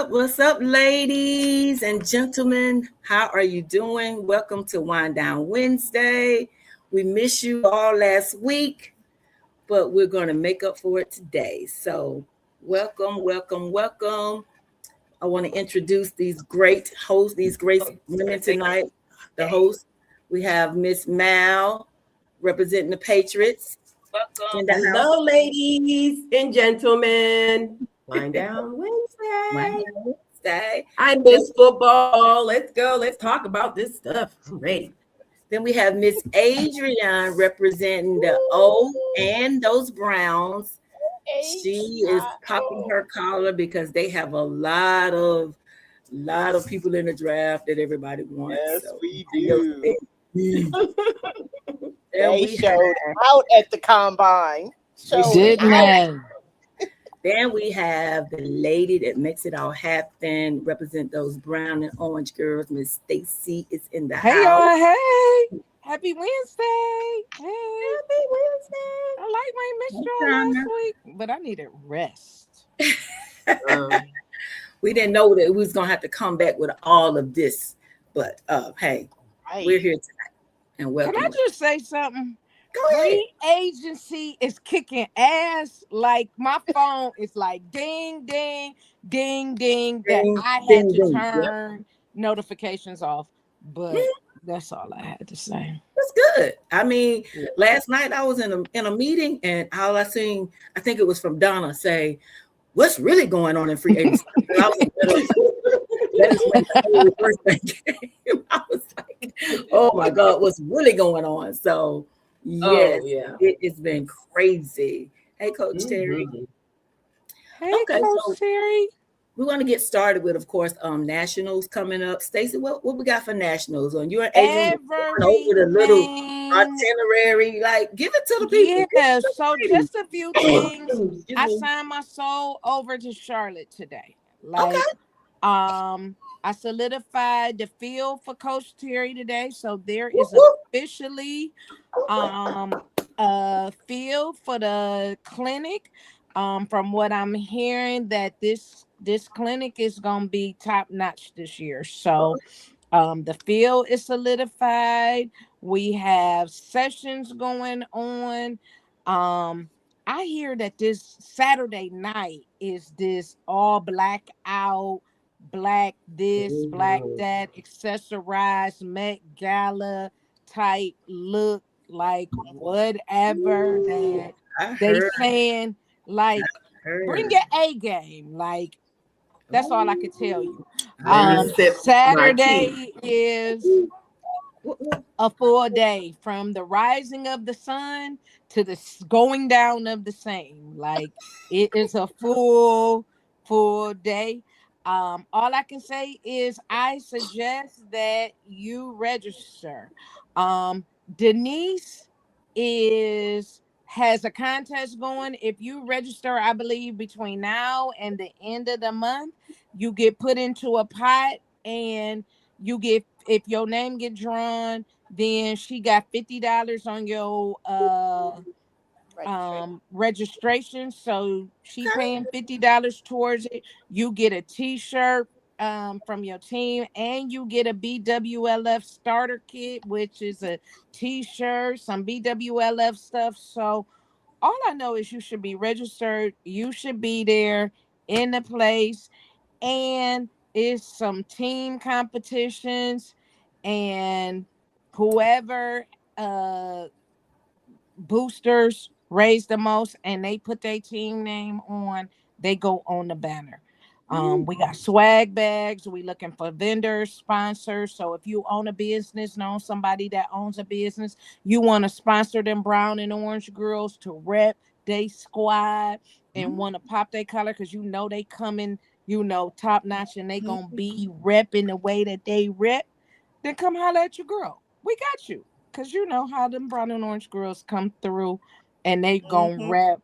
What's up, ladies and gentlemen? How are you doing? Welcome to Wind Down Wednesday. We missed you all last week, but we're going to make up for it today. So, welcome, welcome, welcome. I want to introduce these great hosts, these great women tonight. The host, we have Miss Mal representing the Patriots in the house. Hello, ladies and gentlemen. Wind down Wednesday. I miss football. Let's go. Let's talk about this stuff. I'm ready. Then we have Miss Adrienne representing the O and those Browns. She is popping her collar because they have a lot of people in the draft that everybody wants. Yes, so we do. They showed out at the combine. Didn't. Then we have the lady that makes it all happen, represent those brown and orange girls. Miss Stacy is in the house. Hey, y'all. Hey. Happy Wednesday. Hey. Happy Wednesday. I like my missed y'all last week, but I needed rest. We didn't know that we was going to have to come back with all of this. But, hey, we're here tonight. And welcome. Can I just say something? Go ahead. Agency is kicking ass. Like my phone is like ding, ding, ding, ding. That I had to turn notifications off. But that's all I had to say. That's good. I mean, last night I was in a meeting and all I seen, I think it was from Donna, say, "What's really going on in free agency?" That is when the first thing came. I was like, "Oh my God, what's really going on?" So. Yes, it's been crazy. Hey, Coach Terry. Hey, Coach Terry. We want to get started with, of course, nationals coming up. Stacey, what we got for nationals? On your over the little itinerary, like give it to the people. Yeah. So just a few things. I signed my soul over to Charlotte today. I solidified the field for Coach Terry today. So there is officially a field for the clinic. From what I'm hearing, that this clinic is gonna be top notch this year. So the field is solidified. We have sessions going on. I hear that this Saturday night is this all black out, black this, black that, accessorized Met Gala type look, like whatever that they saying, like bring your A game. Like that's all I could tell you. Saturday is a full day from the rising of the sun to the going down of the same. Like it is a full day. All I can say is I suggest that you register. Denise has a contest going. If you register, I believe between now and the end of the month, you get put into a pot and you get, if your name get drawn, then she got $50 on your registration. So she's paying $50 towards it. You get a t-shirt from your team, and you get a BWLF starter kit, which is a t-shirt, some BWLF stuff. So all I know is you should be registered. You should be there in the place, and it's some team competitions, and whoever boosters raise the most and they put their team name on, they go on the banner. We got swag bags. We looking for vendors, sponsors. So if you own a business, know somebody that owns a business, you want to sponsor them brown and orange girls to rep they squad and want to pop their color because you know they coming, top notch, and they gonna be repping the way that they rep, then come holler at your girl. We got you. Because you know how them brown and orange girls come through and they gonna rap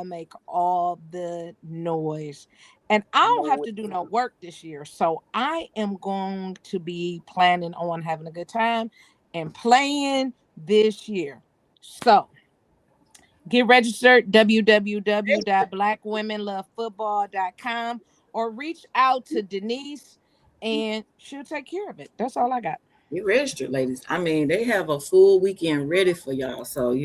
make all the noise. And I don't have to do no work this year. So I am going to be planning on having a good time and playing this year. So get registered, www.blackwomenlovefootball.com, or reach out to Denise and she'll take care of it. That's all I got. Get registered, ladies. I mean, they have a full weekend ready for y'all. So,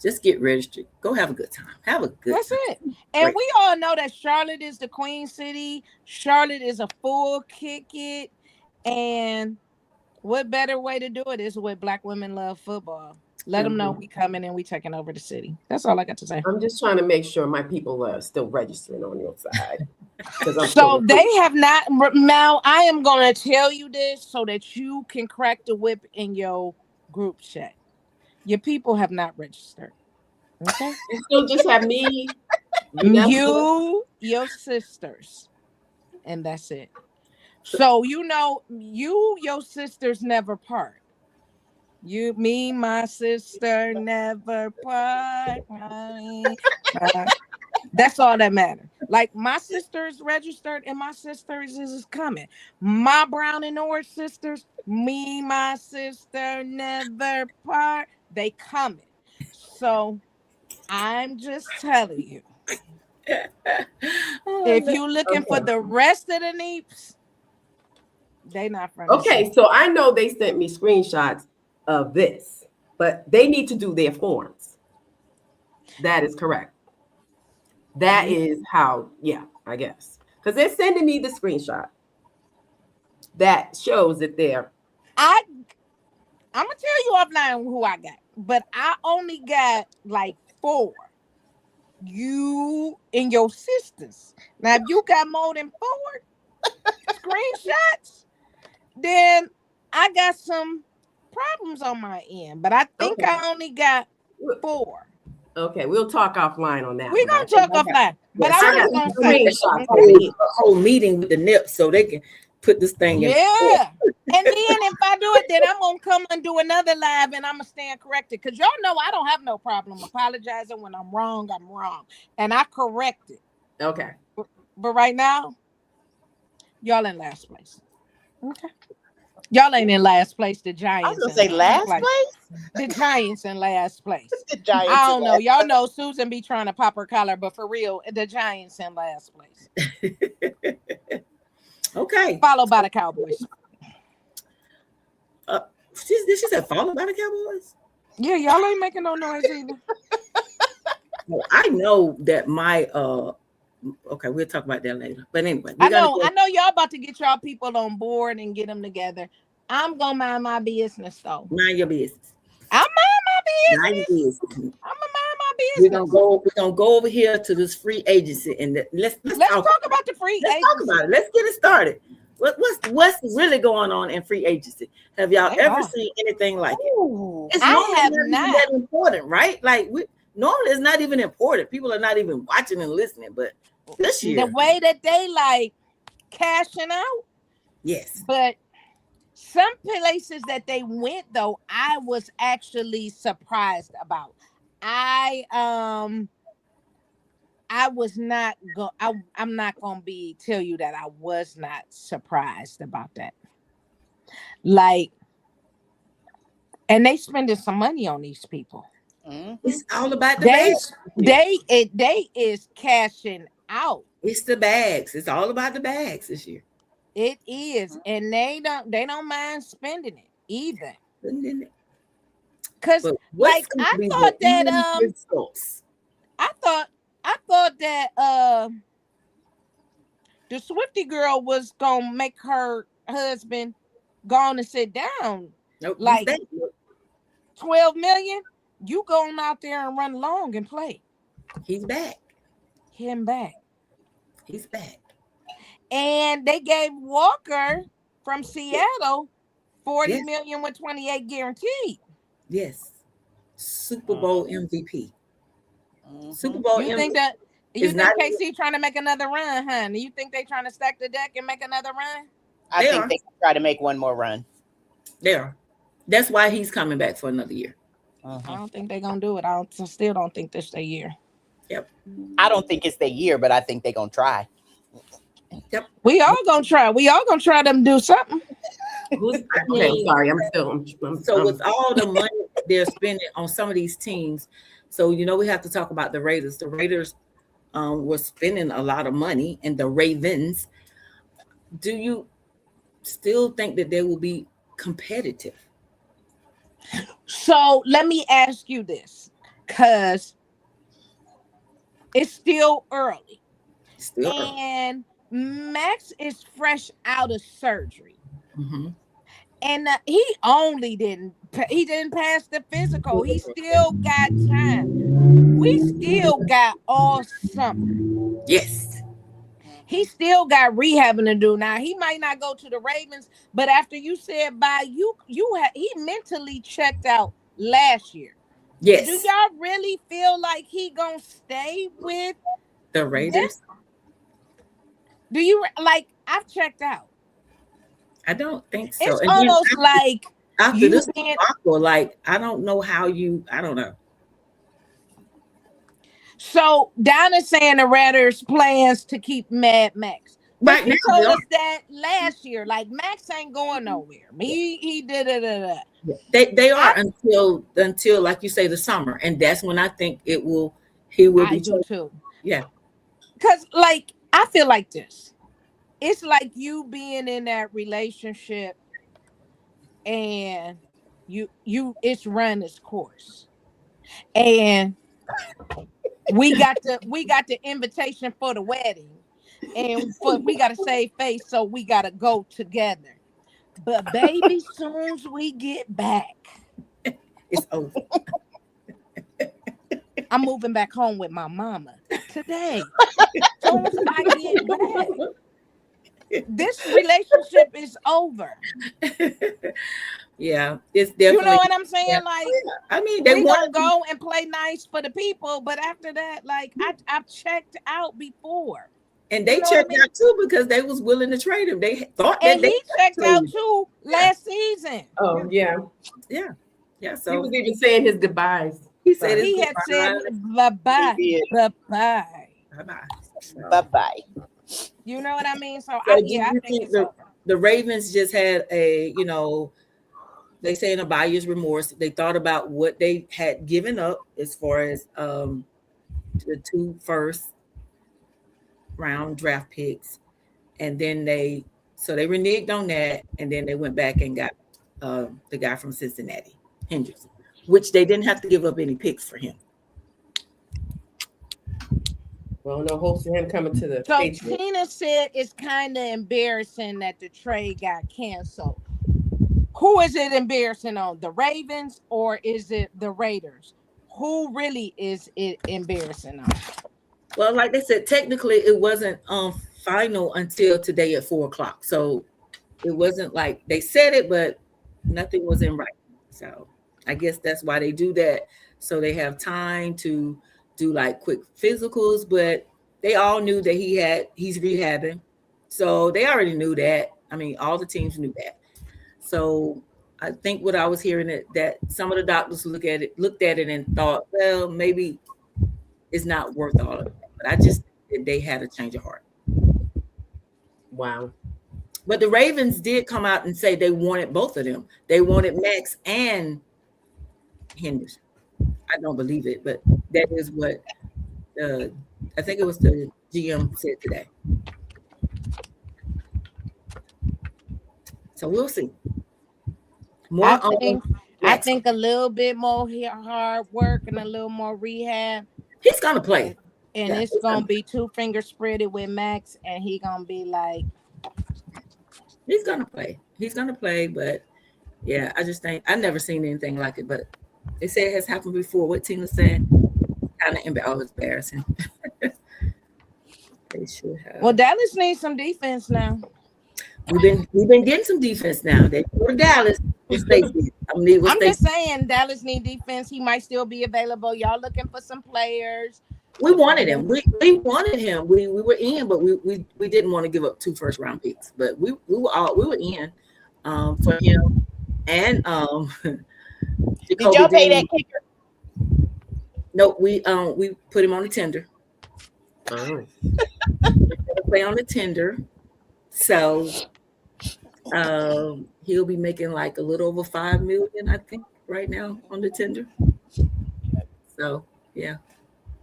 just get registered. Go have a good time. Have a good That's time. it. And we all know that Charlotte is the Queen City. Charlotte is a full kick it. And what better way to do it is with Black Women Love Football. Let them know we coming and we taking over the city. That's all I got to say. I'm just trying to make sure my people are still registering on your side. So they have not. Now I am going to tell you this so that you can crack the whip in your group chat. Your people have not registered. Okay. You still just have me, you, your sisters, and that's it. So your sisters never part. You, me, my sister never part. That's all that matters. Like my sisters registered and my sisters is coming. My brown and orange sisters, me, my sister never part. They coming. So I'm just telling you. If you looking for the rest of the neeps, they not from. Okay, so I know they sent me screenshots of this, but they need to do their forms. That is correct. That is how, I guess. Because they're sending me the screenshot that shows that they're. I'm going to tell you offline who I got, but I only got like 4. You and your sisters. Now, if you got more than 4 screenshots, then I got some problems on my end, but I think I only got 4. Okay, we'll talk offline on that. We're going to talk offline. But I was going to say a whole meeting with the NIP so they can put this thing in. Yeah. And then if I do it, then I'm going to come and do another live and I'm going to stand corrected. Because y'all know I don't have no problem apologizing. When I'm wrong, I'm wrong. And I correct it. Okay. But right now, y'all in last place. Okay. Y'all ain't in last place. The Giants. I was gonna say last place. The Giants in last place. The Giants. I don't know. Y'all know Susan be trying to pop her collar, but for real, the Giants in last place. Okay. Followed by the Cowboys. Did she say followed by the Cowboys? Yeah, y'all ain't making no noise either. Well, I know that my okay, we'll talk about that later. But anyway, I know y'all about to get y'all people on board and get them together. I'm gonna mind my business though. Mind your business. I mind my business. Mind your business. I'm gonna mind my business. We're gonna go over here to this free agency and let's talk about the free agency. Talk about it. Let's get it started. What's really going on in free agency? Have y'all ever seen anything like it? It's not that important, right? Like normally it's not even important. People are not even watching and listening, but this year the way that they like cashing out, yes. But some places that they went though, I was actually surprised about. I'm not gonna tell you that I was not surprised about that. Like, and they spending some money on these people. It's all about the bags. They is cashing out. It's the bags. It's all about the bags this year. It is, and they don't mind spending it either. Because like I thought that the Swifty girl was gonna make her husband go on and sit down. Nope, like 12 million. You going out there and run long and play. He's back. Him back. He's back. And they gave Walker from Seattle 40 million with 28 guaranteed. Yes. Super Bowl MVP. Super Bowl MVP. You think KC trying to make another run, huh? You think they trying to stack the deck and make another run? I think they can try to make one more run. They are. That's why he's coming back for another year. I don't think they're gonna do it. I still don't think this their year. Yep. I don't think it's their year, but I think they're gonna try. Yep. We all gonna try. We all gonna try them to do something. Okay, sorry. So with all the money they're spending on some of these teams, so we have to talk about the Raiders. The Raiders was spending a lot of money, and the Ravens. Do you still think that they will be competitive? So let me ask you this, because it's still early. Still early. And Max is fresh out of surgery. Mm-hmm. And he didn't pass the physical. He still got time. We still got all summer. Yes. He still got rehabbing to do. Now he might not go to the Ravens, but after you said bye, he mentally checked out last year. Yes. Do y'all really feel like he gonna stay with the Raiders? Do you like? I've checked out. I don't think so. It's And almost then like after you this being, debacle, like I don't know how you. I don't know. so Donna's saying the Raiders plans to keep Mad Max. But Right she now, told they us that last year. Like Max ain't going nowhere. He did it. they are until like you say the summer, and that's when I think he will I be. do too. Yeah. Because like I feel like this. It's like you being in that relationship and you it's run its course. And we got the invitation for the wedding, and we got to save face, so we got to go together. But baby, soon as we get back, It's over. I'm moving back home with my mama today. Soon as I get back, this relationship is over. Yeah, it's definitely. You know what I'm saying? Yeah. Like, I mean, they we want gonna go and play nice for the people, but after that, like I've checked out before. and they You know checked what I mean? out too because they was willing to trade him. They thought that And he checked out too last season. Oh yeah. Yeah. He So was even saying his goodbyes. he said He had said bye-bye. He did. Bye-bye. Bye-bye. You know what I mean? So So I do you think think it's over. the Ravens just had a, they say in a buyer's remorse. They thought about what they had given up as far as the 2 first round draft picks, and then they reneged on that, and then they went back and got the guy from Cincinnati, Henderson, which they didn't have to give up any picks for him. Well, no hopes of him coming to the So Patriots. Tina said it's kind of embarrassing that the trade got canceled. Who is it embarrassing on? The Ravens or is it the Raiders? Who really is it embarrassing on? Well, like they said, technically it wasn't final until today at 4:00. So it wasn't like they said it, but nothing was in writing. So I guess that's why they do that. So they have time to do like quick physicals, but they all knew that he's rehabbing. So they already knew that. I mean, all the teams knew that. So I think what I was hearing that some of the doctors looked at it and thought, well, maybe it's not worth all of it. But I just think they had a change of heart. Wow. But the Ravens did come out and say they wanted both of them. They wanted Max and Henderson. I don't believe it, but that is what I think it was the GM said today. So we'll see. I think a little bit more hard work and a little more rehab. He's gonna play. And it's gonna be 2 fingers spreaded with Max, and he gonna be like, he's gonna play. He's gonna play, but yeah, I just think I've never seen anything like it. But they say it has happened before. What Tina said, kind of embarrassing. They should have. Well, Dallas needs some defense now. We've been getting some defense now. They go to Dallas. I'm just saying, Dallas need defense. He might still be available. Y'all looking for some players? We wanted him. We wanted him. We were in, but we didn't want to give up 2 first round picks. But we were in for him. And did y'all pay that kicker? No, we put him on the tender. Oh. Play on the tender. So he'll be making like a little over $5 million, I think, right now on the tender. So yeah.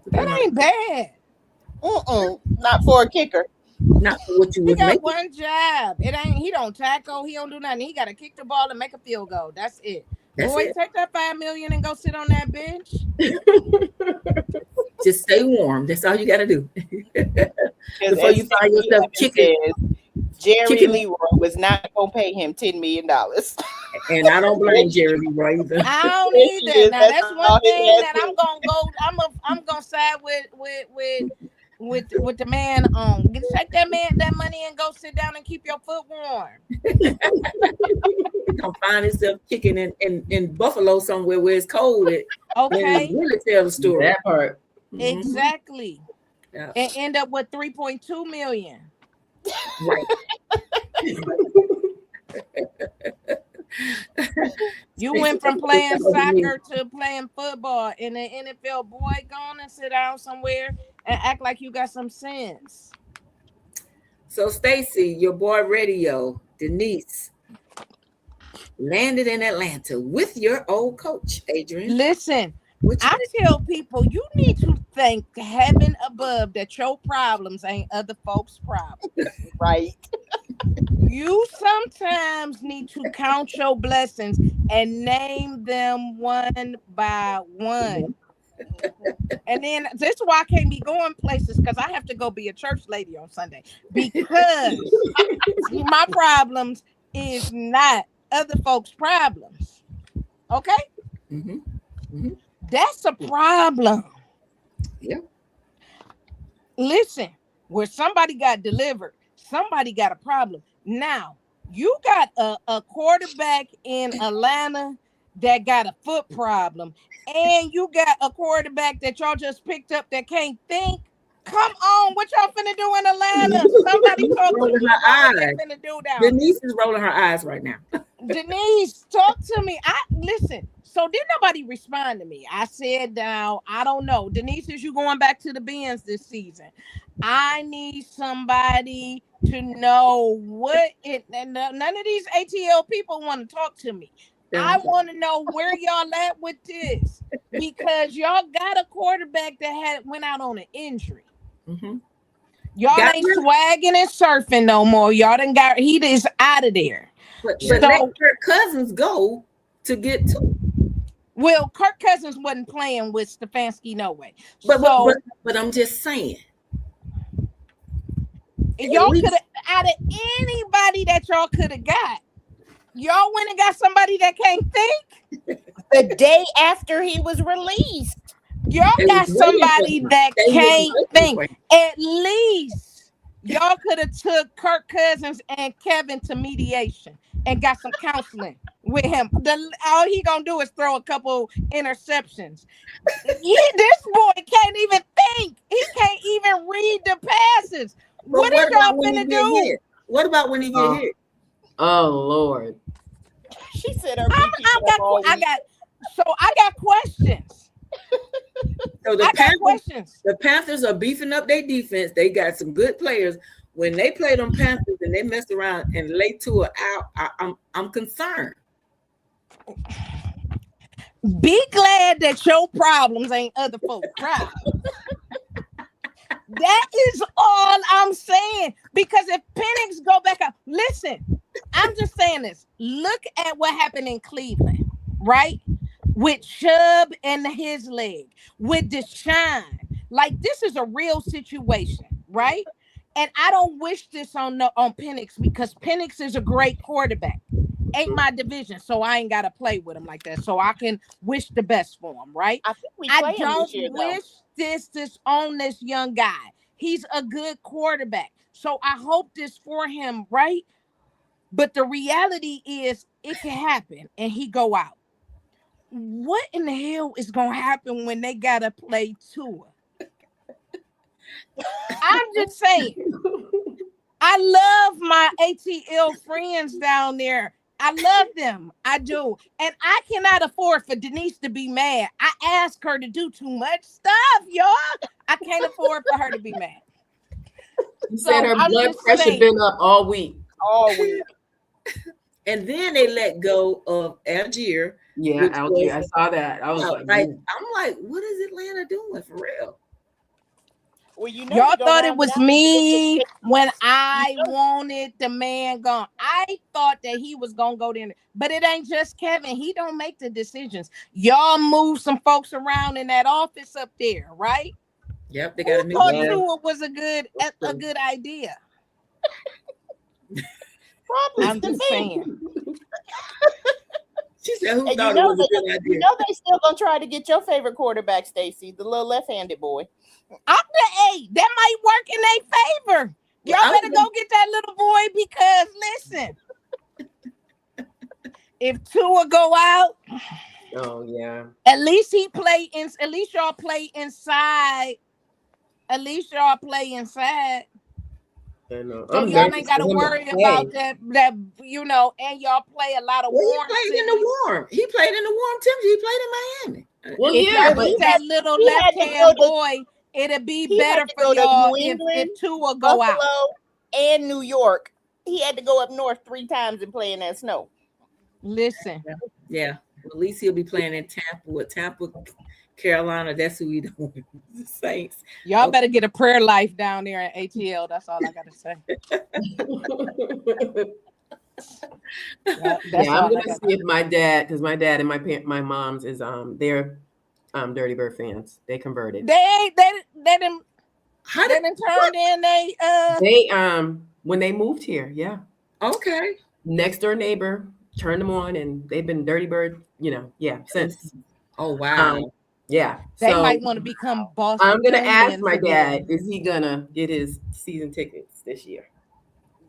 That ain't bad. Not for a kicker. Not for what you He was got making. one job. It ain't. He don't tackle. He don't do nothing. He got to kick the ball and make a field goal. That's it. That's Boy, it. take that $5 million and go sit on that bench. Just stay warm. That's all you got to do. Before As you find Stacey yourself Evans kicking. says, Jerry kicking- Leroy was not going to pay him $10 million. And I don't blame Jerry Leroy either. I don't Yes, he either. is. Now That's that's all one his thing ass that is. I'm gonna go. I'm gonna side with the man on. Take that money and go sit down and keep your foot warm. He's gonna find himself kicking in Buffalo somewhere where it's cold at. Okay, And really tell the story. That part. Mhm. exactly. Yeah. And end up with 3.2 million. Right. You went from playing soccer to playing football in the NFL. Boy, go on and sit down somewhere and act like you got some sense. So Stacy, your boy Radio, Denise, landed in Atlanta with your old coach, Adrian. Listen, What you I tell people you need to thank heaven above that your problems ain't other folks' problems. Right. You sometimes need to count your blessings and name them one by one. And then this is why I can't be going places, because I have to go be a church lady on Sunday, because my problems is not other folks' problems. Okay? Mhm. Mhm. That's a problem. Yeah. Listen, where somebody got delivered, somebody got a problem. Now, you got a quarterback in Atlanta that got a foot problem, and you got a quarterback that y'all just picked up that can't think. Come on, what y'all finna do in Atlanta? Somebody talk to Rolling me her about what they eyes. finna do down there. Denise is rolling her eyes right now. Denise, talk to me. Listen. So did nobody respond to me? I said, now I don't know. Denise, is you going back to the Benz this season? I need somebody to know what it. And none of these ATL people want to talk to me. I want to know where y'all at with this, because y'all got a quarterback that went out on an injury. Mhm. Y'all Got ain't him. swagging and surfing no more. Y'all done got he is out of there. But So- let Kirk Cousins go to get to. Well, Kirk Cousins wasn't playing with Stefanski no way. But I'm just saying. Y'all least- could have, out of anybody that y'all could have got, y'all went and got somebody that can't think. The day after he was released. Y'all They got was waiting somebody for him. that They was can't waiting think. for him. At least y'all could have took Kirk Cousins and Kevin to mediation and got some counseling with him. All he gonna do is throw a couple interceptions. This boy can't even think. He can't even read the passes. But What is y'all about when he finna get do? hit? What about when he get hit? Oh Lord. She said her BP up all week. I got questions. So I got questions. the Panthers are beefing up their defense. They got some good players. When they play them Panthers and they messed around and lay Tua out, I'm concerned. Be glad that your problems ain't other folks' problems. That is all I'm saying. Because if Penix go back up, listen, I'm just saying this. Look at what happened in Cleveland, right? With Chubb and his leg, with Deshaun. Like, this is a real situation, right? And I don't wish this on Penix, because Penix is a great quarterback. Ain't my division, so I ain't got to play with him like that. So I can wish the best for him, right? I think we play I him don't this year, wish this on this young guy. He's a good quarterback. So I hope this for him, right? But the reality is it can happen and he go out. What in the hell is going to happen when they got to play Tua? I'm just saying. I love my ATL friends down there. I love them. I do. And I cannot afford for Denise to be mad. I asked her to do too much stuff, y'all. I can't afford for her to be mad. You said her I'm blood just pressure saying. been up all week. all week. And then they let go of Algier. Yeah, Which Algier, was- I saw that. I was like, I'm like, what is Atlanta doing for real? Well, you know Y'all we gonna thought it round was out. me when I You know. wanted the man gone. I thought that he was gonna go there, but it ain't just Kevin. He don't make the decisions. Y'all move some folks around in that office up there, right? Yep, they Who got a new thought Yeah. Tua was a good idea? Probably I'm just saying. She said, "Who And thought it was a good idea?" you know they still gonna try to get your favorite quarterback, Stacy, the little left-handed boy. Hey, that might work in their favor. Y'all better go get that little boy because listen, if Tua go out, Oh yeah. at least he play in. At least y'all play inside. At least y'all play inside. I know. So I'm y'all nervous ain't got to for him to worry play. about that. And y'all play a lot of Well, warm he played in cities. the warm. He played in the warm temperature. He played in Miami. Well, If yeah, y'all but get that little he had to left-hand go to- boy, it'll be He had better to for go to y'all New if England, Tua go out. Buffalo, and New York. He had to go up north 3 times and play in that snow. Listen, Yeah. Well, at least he'll be playing in Tampa, Carolina. That's who he don't. The Saints. y'all Okay. better get a prayer life down there in ATL. That's all I gotta say. That's yeah, all I'm I gonna got. see if my dad, because my dad and my mom's is they're Dirty Bird fans. They converted. They didn't How they did? didn't turn in They when they moved here, yeah. Okay. Next door neighbor turned them on, and they've been Dirty Bird, since. Oh wow. Yeah. they So might want to become Boston. I'm gonna ask my again. dad, is he gonna get his season tickets this year?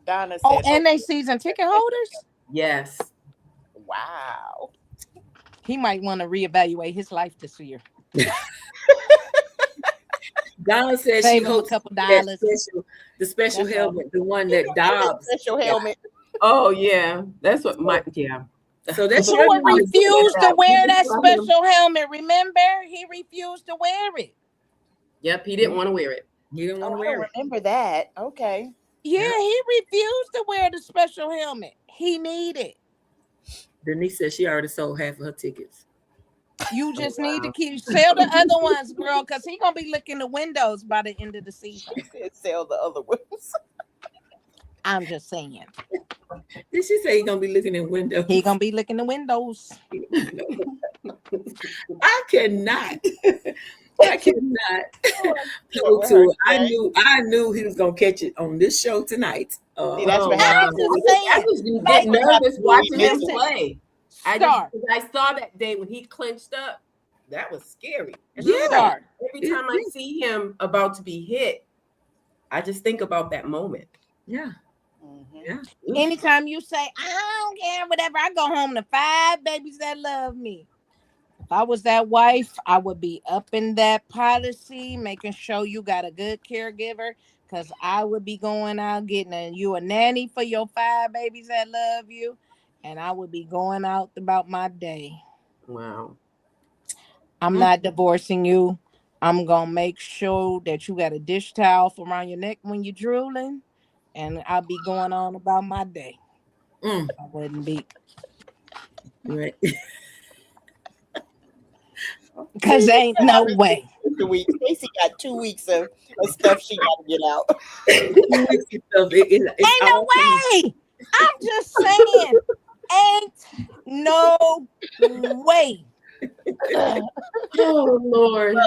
Donna Oh, said, and they season ticket holders? Yes. wow. He might want to reevaluate his life this year. Donna said she Save him a hopes couple that dollars. the special That's all. helmet, the one that Dobbs. Special helmet. Oh yeah. That's what So that's Tua your refused to wear that special helmet. Remember, he refused to wear it. Yep, he didn't want to wear it. You didn't want Oh, to I wear don't it. remember that. Okay. Yeah, Yeah. he refused to wear the special helmet. He needed. Denise said she already sold half of her tickets. You just need to wow. sell the other ones, girl, because he gonna be licking the windows by the end of the season. She said sell the other ones. I'm just saying. Did she say he's gonna be looking in windows? He gonna be licking the windows. I cannot. I cannot go to it. I knew he was gonna catch it on this show tonight. See, that's what wow. happens. I just get nervous watching him Listen, play. I saw that day when he clinched up. That was scary. And Yeah. every time I see him about to be hit, I just think about that moment. Yeah. Mm-hmm. Yeah. Anytime you say, I don't care, whatever, I go home to 5 babies that love me. If I was that wife, I would be up in that policy, making sure you got a good caregiver, because I would be going out getting you a nanny for your 5 babies that love you, and I would be going out about my day. Wow. I'm not divorcing you. I'm going to make sure that you got a dish towel around your neck when you're drooling, and I'll be going on about my day. I wouldn't be. Right. Because ain't no way. Stacey got 2 weeks of stuff she got to get out. Ain't no way. I'm just saying. Ain't no way. Oh Lord.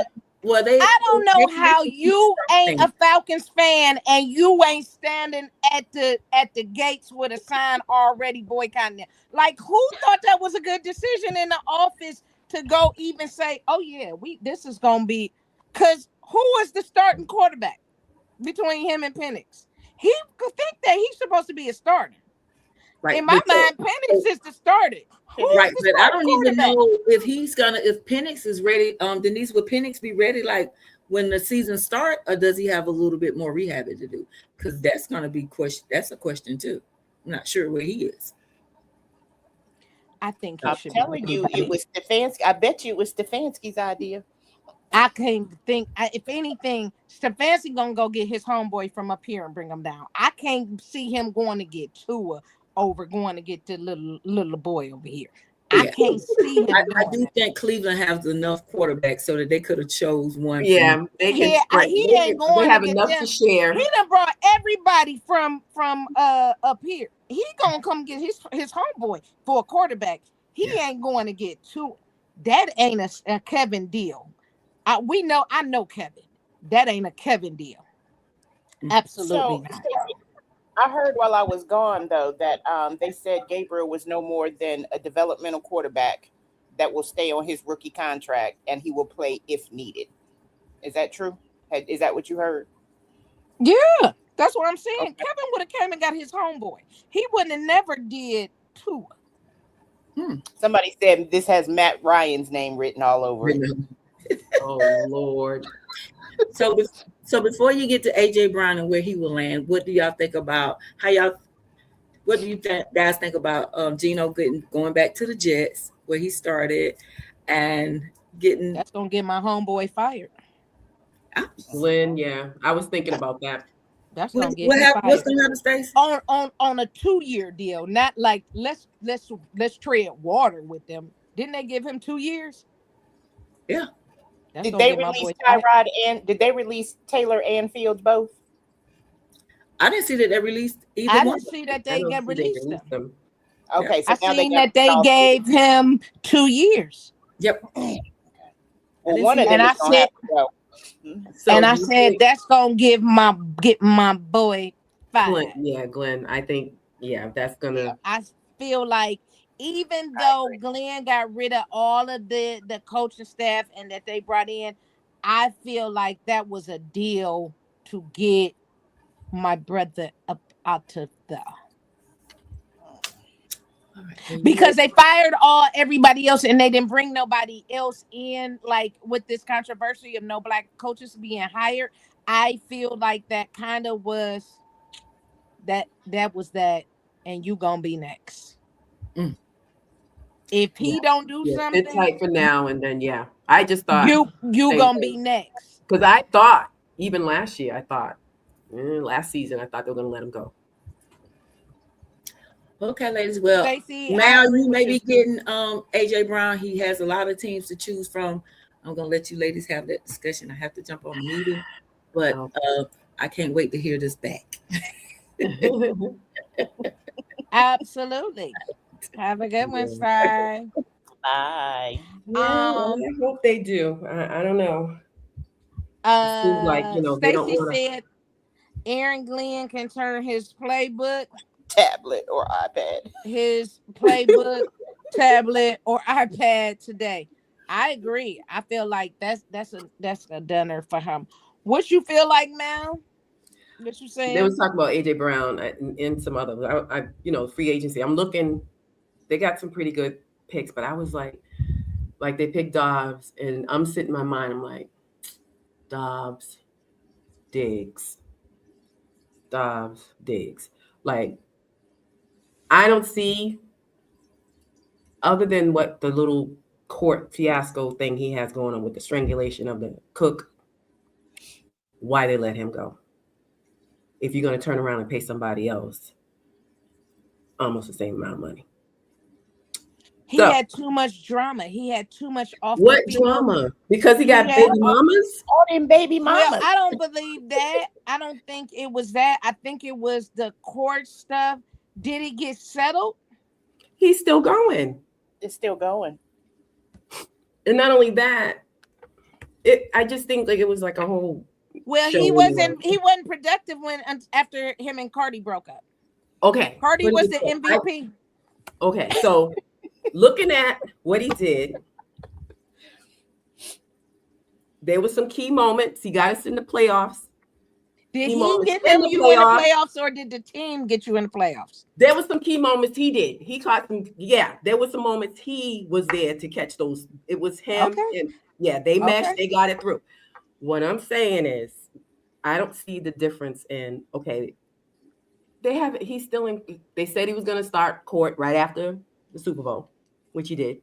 Well, I don't know how you ain't a Falcons fan and you ain't standing at the gates with a sign already boycotting it. Like, who thought that was a good decision in the office to go even say, oh yeah, this is gonna be, because who is the starting quarterback between him and Penix? He could think that he's supposed to be a starter. Right. In my mind, Penix is the starter. Right, but I don't even know if if Penix is ready. Denise, will Penix be ready like when the season starts, or does he have a little bit more rehab to do? Because that's gonna be that's a question too. I'm not sure where he is. I think I'm telling you, it was Stefanski. I bet you it was Stefanski's idea. I can't think. If anything, Stefanski gonna go get his homeboy from up here and bring him down. I can't see him going to get Tua over going to get the little boy over here. I can't see him I doing do it. think Cleveland has enough quarterbacks so that they could have chose one. Yeah, they can. He ain't going They have to get enough them. to share. He done brought everybody from up here. He gonna come get his homeboy for a quarterback. He ain't going to get two. That ain't a Kevin deal. I know Kevin. That ain't a Kevin deal. Absolutely So not. I heard while I was gone though that they said Gabriel was no more than a developmental quarterback that will stay on his rookie contract and he will play if needed. Is that true? Is that what you heard? Yeah, that's what I'm saying. Okay. Kevin would have came and got his homeboy. He wouldn't have never did Tua. Somebody said this has Matt Ryan's name written all over it. Oh Lord. So before you get to AJ Brown and where he will land, what do y'all think about what do you guys think about Geno going back to the Jets where he started and getting That's gonna get my homeboy fired. Glenn, yeah. I was thinking about that. That's gonna get him fired. what's gonna happen, Stacey? On a 2-year deal, not like let's tread water with them. Didn't they give him 2 years? Yeah. That's Did gonna they get my release boy fired. Tyrod and did they release Taylor and Fields both? I didn't see that they released either I one. didn't see that I they don't get see they released released them. them. Okay, so I now seen got that they all gave him 2 years. Yep. well, one of see them that. is gonna have to go. So And I you said think- that's gonna get my boy fired. Glenn. I think that's gonna. I feel like even though Glenn got rid of all of the coaching staff and that they brought in, I feel like that was a deal to get my brother up out of there. Because they fired everybody else and they didn't bring nobody else in, like with this controversy of no black coaches being hired. I feel like that kind of was that was that, and you gonna be next. If he don't do Sit something, tight for now, and then I just thought you gonna be next. because I thought even last year last season I thought they were gonna let him go. Okay, ladies. Well, Stacey, now you may be getting AJ Brown. He has a lot of teams to choose from. I'm gonna let you ladies have that discussion. I have to jump on the meeting, but I can't wait to hear this back. Absolutely. Have a good one, Star. Bye. I hope they do. I don't know. It seems like they don't Stacey want to. said Aaron Glenn can turn his playbook, Tablet or iPad. tablet, or iPad today. I agree. I feel like that's a dinner for him. What you feel like, Mel? What you saying? They was talking about AJ Brown and some others. Free agency. I'm looking. They got some pretty good picks, but I was like they picked Dobbs, and I'm sitting in my mind. I'm like, Dobbs, Diggs. Like, I don't see, other than what the little court fiasco thing he has going on with the strangulation of the cook, why they let him go. If you're going to turn around and pay somebody else almost the same amount of money. He had too much drama. He had too much off. What drama? Because he got baby mamas? All them baby mamas. Well, I don't believe that. I don't think it was that. I think it was the court stuff. Did it get settled? He's still going. It's still going. And not only that, I just think like it was like a whole. Well, he wasn't productive after him and Cardi broke up. Okay. Cardi was the MVP. Okay, so looking at what he did, there were some key moments. He got us in the playoffs. Did he get you in the playoffs, or did the team get you in the playoffs? There were some key moments he did. He caught some. Yeah, there were some moments he was there to catch those. It was him. Okay. And they meshed. They got it through. What I'm saying is, I don't see the difference in, he's still in, they said he was going to start court right after the Super Bowl, which he did.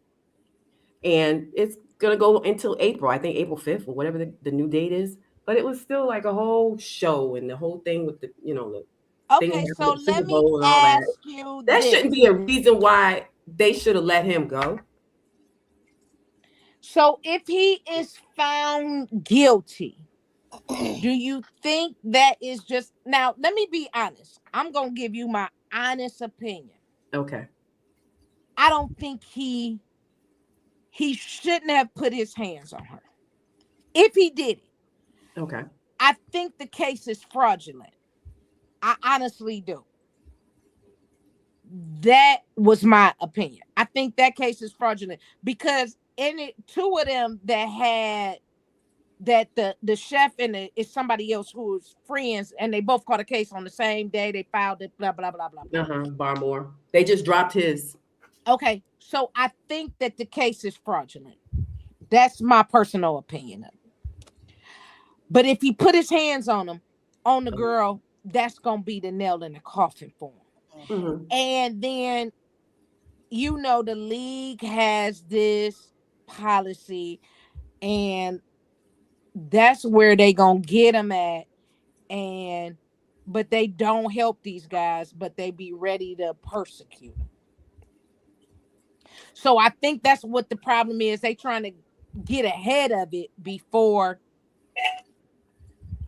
And it's going to go until April, I think April 5th or whatever the new date is. But it was still like a whole show and the whole thing with the thing Okay, so let me ask you that shouldn't be a reason why they should have let him go. So if he is found guilty, do you think that is just now? Let me be honest. I'm gonna give you my honest opinion. Okay. I don't think he shouldn't have put his hands on her. If he did it, Okay. I think the case is fraudulent. I honestly do. That was my opinion. I think that case is fraudulent because in it, two of them that had that the chef and it's somebody else who was friends, and they both caught a case on the same day. They filed it. Blah blah blah blah blah. Barmore. They just dropped his. Okay, so I think that the case is fraudulent. That's my personal opinion of it. But if he put his hands on him, on the girl, that's gonna be the nail in the coffin for him. Mm-hmm. And then, you know, the league has this policy, and that's where they gonna get him at. And but they don't help these guys, but they be ready to persecute them. So I think that's what the problem is. They trying to get ahead of it before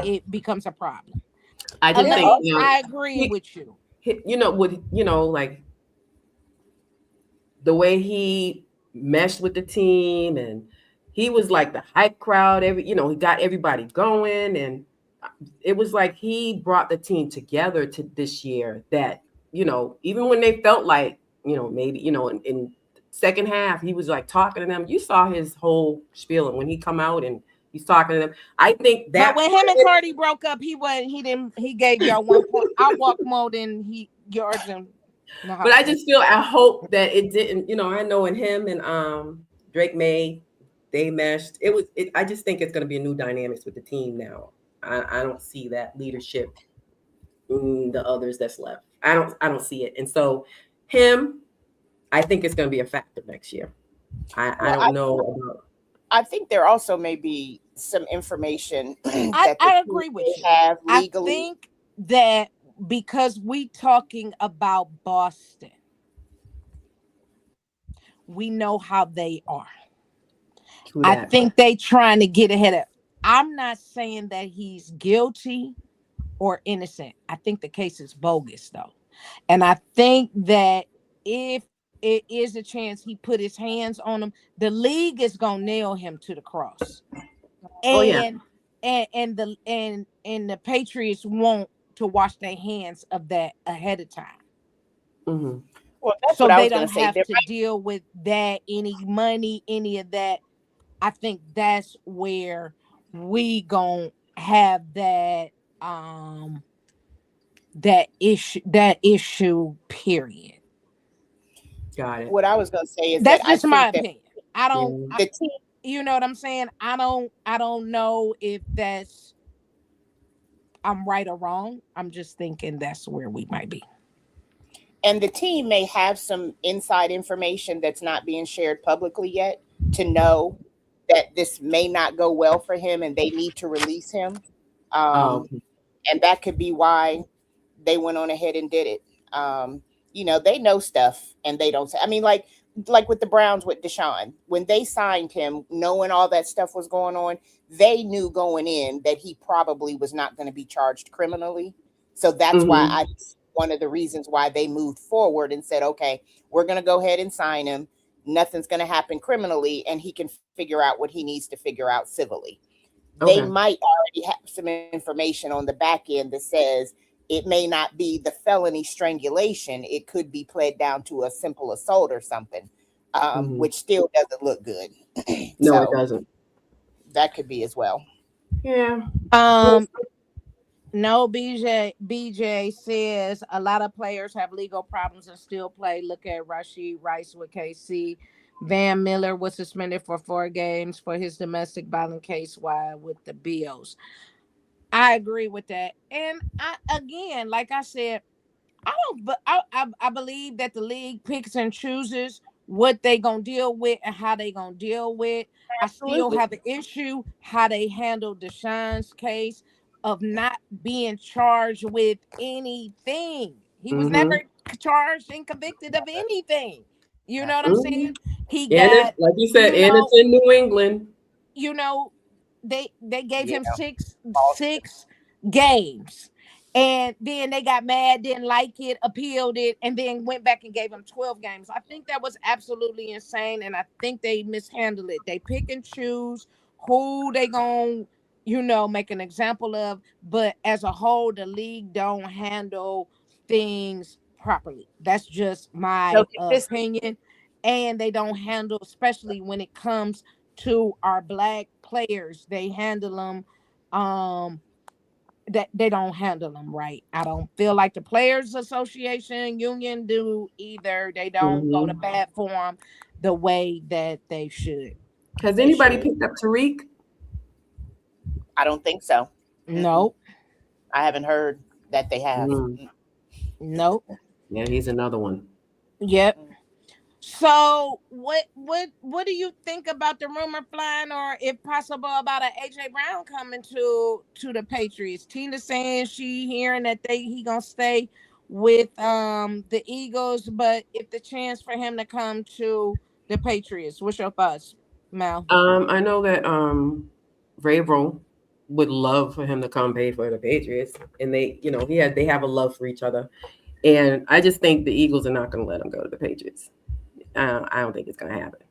it becomes a problem. I just think, you know, I agree with you. You know, with, you know, like the way he meshed with the team, and he was like the hype crowd. He got everybody going, and it was like he brought the team together to this year. That, you know, even when they felt like, you know, maybe, you know, in second half, he was like talking to them. You saw his whole spiel, and when he come out and he's talking to them, I think that. But when him and Cardi broke up, he gave y'all 1 point. I walked more than yours and. But I just I hope that it didn't, you know, I know in him and Drake May, they meshed. I just think it's going to be a new dynamics with the team now. I don't see that leadership in the others that's left. I don't see it. And so him, I think it's going to be a factor next year. I don't know about. I think there also may be some information. I agree with you. Have legally. I think that because we talking about Boston, we know how they are. I think they trying to get ahead of. I'm not saying that he's guilty or innocent. I think the case is bogus though. And I think that if it is a chance he put his hands on him, the league is gonna nail him to the cross. And and the Patriots won't to wash their hands of that ahead of time. Mm-hmm. Well, that's so what they don't have to deal with that, any money, any of that. I think that's where we gonna have that issue period. Got it. What I was gonna say is that's that just my opinion. I don't you know what I'm saying? I don't know if that's I'm right or wrong. I'm just thinking that's where we might be. And the team may have some inside information that's not being shared publicly yet to know that this may not go well for him and they need to release him. And that could be why they went on ahead and did it. You know, they know stuff and they don't say, I mean, like with the Browns with Deshaun, when they signed him, knowing all that stuff was going on, they knew going in that he probably was not going to be charged criminally. So that's why one of the reasons why they moved forward and said, okay, we're going to go ahead and sign him. Nothing's going to happen criminally, and he can figure out what he needs to figure out civilly. Okay. They might already have some information on the back end that says it may not be the felony strangulation. It could be pled down to a simple assault or something, which still doesn't look good. No, so, it doesn't. That could be as well. Yeah. No, BJ says a lot of players have legal problems and still play. Look at Rashid Rice with KC. Van Miller was suspended for 4 games for his domestic violence case while with the Bills. I agree with that. And again, like I said, I believe that the league picks and chooses what they gonna deal with and how they gonna deal with. Absolutely. I still have an issue how they handled Deshaun's case of not being charged with anything. He was never charged and convicted of anything. You know what I'm saying? He And it's, got, like you said, you and know, it's in New England. you know, they gave Yeah, him Boston. six games. And then they got mad, didn't like it, appealed it, and then went back and gave him 12 games. I think that was absolutely insane, and I think they mishandled it. They pick and choose who they gonna, make an example of, but as a whole, the league don't handle things properly. That's just No, my this opinion. And they don't handle, especially when it comes to our black players, they handle them that they don't handle them right. I don't feel like the players association union do either. They don't go to bat for them the way that they should. Has they anybody should. picked up Tariq? I don't think so. Mm-mm. Nope. I haven't heard that they have. Nope. Yeah, he's another one. Yep. So what do you think about the rumor flying, or if possible about an AJ Brown coming to the Patriots? Tina saying she hearing that he gonna stay with the Eagles, but if the chance for him to come to the Patriots, what's your thoughts, Mal? I know that Vrabel would love for him to come play for the Patriots, and they have a love for each other, and I just think the Eagles are not going to let him go to the Patriots. I don't think it's going to happen.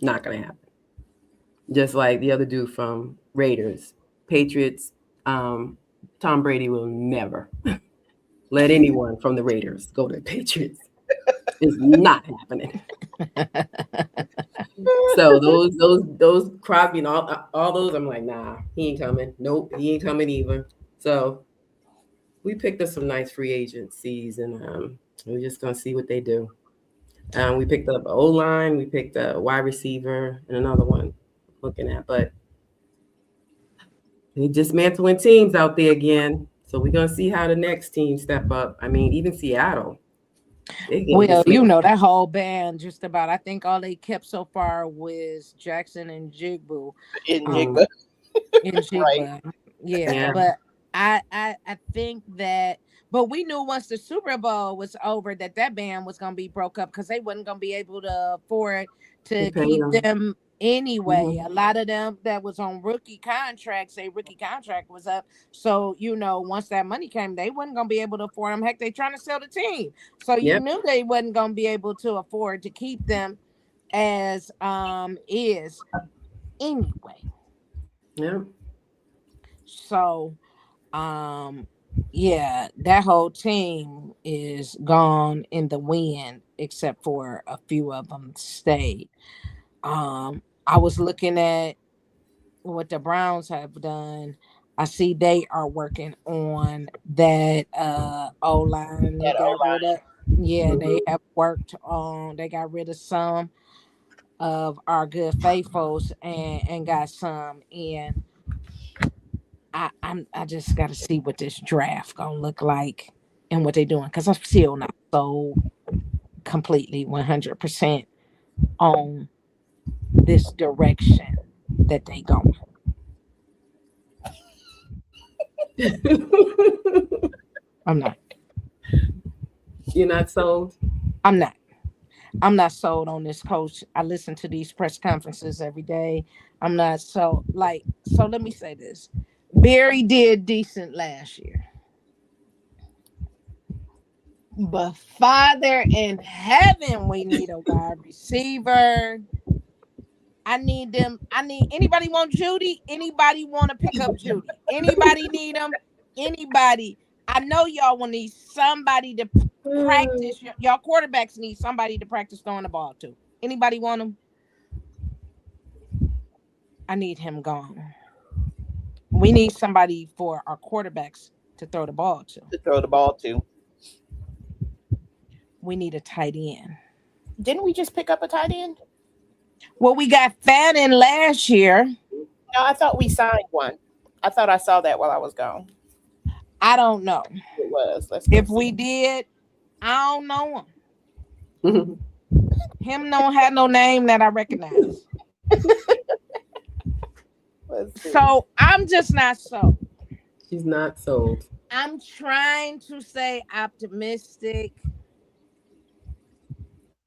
Not going to happen. Just like the other dude from Raiders, Patriots, Tom Brady will never let anyone from the Raiders go to the Patriots. It's not happening. So those Crosby and all those, I'm like, nah, he ain't coming. Nope, he ain't coming either. So we picked up some nice free agencies, and we're just gonna see what they do. We picked up an O line, we picked a wide receiver, and another one looking at, but they dismantling teams out there again. So we're gonna see how the next team step up. I mean, even Seattle, they're getting Well, dismantled. that whole band just about. I think all they kept so far was Jackson and Jigbu. In Um, Jigba. in Right. Jigba. Yeah, Yeah. but I think that, but we knew once the Super Bowl was over that band was gonna be broke up because they wasn't gonna be able to afford They to pay keep them. them anyway. Mhm. A lot of them that was on rookie contracts, their rookie contract was up. So once that money came, they wasn't gonna be able to afford them. Heck, they trying to sell the team, so you Yep. knew they wasn't gonna be able to afford to keep them as is anyway. Yep. So um yeah, that whole team is gone in the wind except for a few of them stayed. I was looking at what the Browns have done. I see they are working on that O line. They That O got rid line. of, yeah, they Mhm. have worked on, they got rid of some of our good faithfuls and got some in. I just got to see what this draft gonna look like and what they're doing, because I'm still not so completely 100% on this direction that they going. I'm not. You're not sold? I'm not. I'm not sold on this coach. I listen to these press conferences every day. I'm not so like. So let me say this. Barry did decent last year, but Father in heaven, we need a wide receiver. I need them. I need anybody want Judy? Anybody want to pick up Judy? Anybody need them? Anybody? I know y'all will need somebody to practice. Y'all quarterbacks need somebody to practice throwing the ball to. Anybody want him? I need him gone. We need somebody for our quarterbacks to throw the ball to. To throw the ball to. We need a tight end. Didn't we just pick up a tight end? Well, we got Fannin last year. No, I thought we signed one. I thought I saw that while I was gone. I don't know. It was. Let's go If see. we did, I don't know him. Mhm. Him don't have no name that I recognize. Let's see. So I'm just not so. She's not sold. I'm trying to stay optimistic.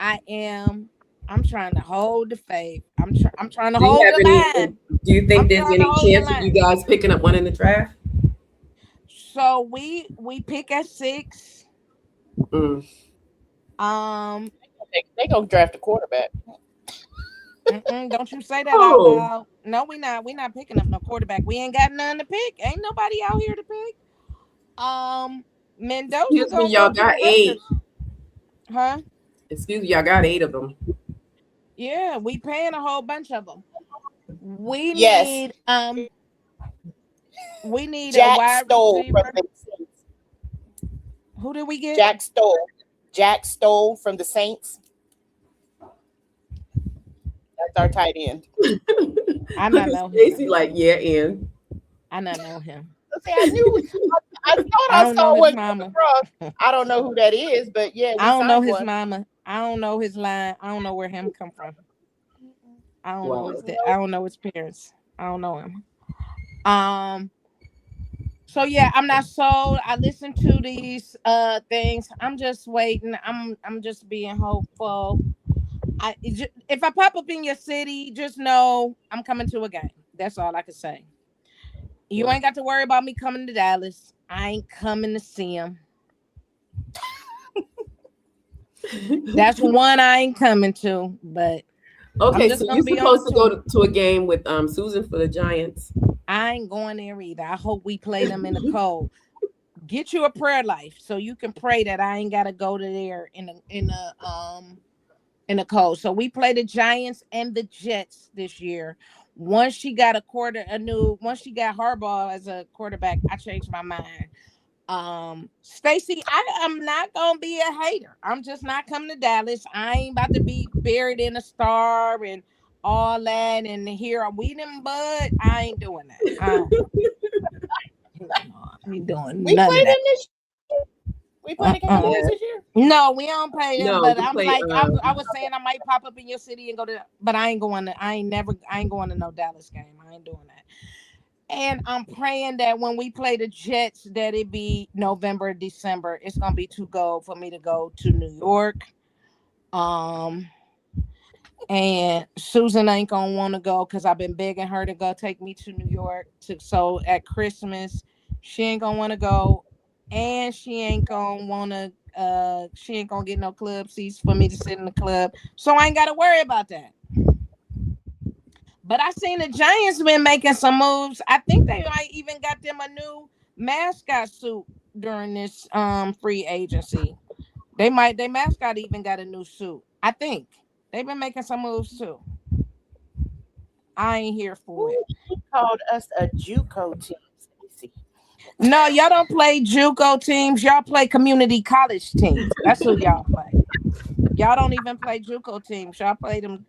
I am. I'm trying to hold the faith. I'm trying to Do you hold have the any? line. Do you think I'm there's trying to any hold the chance of you line. guys picking up one in the draft? So we pick at 6. Mm. They gonna draft a quarterback. Don't you say that out Oh, loud. No, we not. We not picking up no quarterback. We ain't got none to pick. Ain't nobody out here to pick. Mendoza excuse me, gonna y'all go to got the 8. Raiders, huh? Excuse me, y'all got 8 of them. Yeah, we paying a whole bunch of them. We Yes, need we need a Jack wide Stoll from receiver. the Saints. Who did we get? Jack Stoll. Jack Stoll from the Saints. That's our tight end. I Look not at know Stacy him. like, yeah, and I not know him. See, I knew. I thought I I don't know saw his one mama. coming across. I don't know who that is, but yeah, I we don't know signed his one. mama. I don't know his line. I don't know where him come from. I don't know wow. his I don't know his parents. I don't know him. So yeah, I'm not sold. I listen to these things. I'm just waiting. I'm just being hopeful. If I pop up in your city, just know I'm coming to a game. That's all I can say. You Wow. ain't got to worry about me coming to Dallas. I ain't coming to see him. That's one I ain't coming to, but I'm Okay, just so gonna you're be on the supposed to go tour. to a game with Susan for the Giants. I ain't going there either. I hope we play them in the cold. Get you a prayer life so you can pray that I ain't gotta go to there in the cold. So we play the Giants and the Jets this year. Once she got once she got Harbaugh as a quarterback, I changed my mind. Stacy, I am not gonna be a hater. I'm just not coming to Dallas. I ain't about to be buried in a star and all that and here we them bud. I ain't doing that. I ain't doing We none of played that. them this year. We played the Uh-uh. Cowboys Yeah. this year. No, we don't pay them, No, but we I'm play. like, I was saying I might pop up in your city and go to, but I ain't going to no Dallas game. I ain't doing that. And I'm praying that when we play the Jets, that it be November, December. It's gonna be too cold for me to go to New York. Um, and Susan ain't gonna want to go because I've been begging her to go take me to New York. So at Christmas, she ain't gonna want to go, and she ain't gonna get no club seats for me to sit in the club. So I ain't gotta worry about that. But I seen the Giants been making some moves. I think they might even got them a new mascot suit during this free agency. Their mascot even got a new suit. I think they've been making some moves too. I ain't here for it. Ooh, she called us a JUCO team, Stacy. No, y'all don't play JUCO teams. Y'all play community college teams. That's who y'all play. Y'all don't even play JUCO teams. Y'all play them